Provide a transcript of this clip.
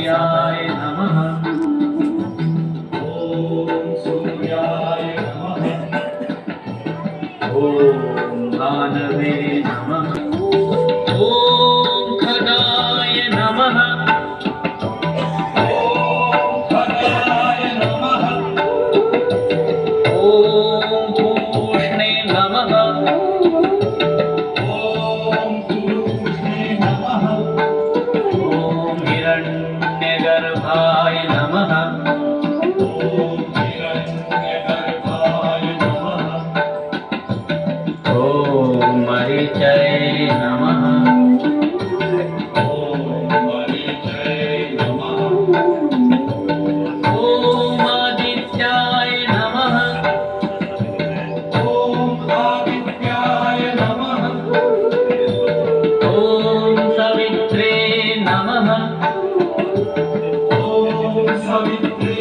सूर्याय नमः ओम सूर्याय नमः ओम भानवे नमः ओम खगाय नमः ओम खगाय नमः ओम पूष्णे नमः ओम पुरुषे नमः ओम हिरण्यगर्भाय नमः ओम हिरण्यगर्भाय नमः ओम मरीचये नमः ओम मरीचये नमः ओम आदित्याय नमः ओम आदित्याय नमः ओम सवित्रे नमः ओम सवित्रे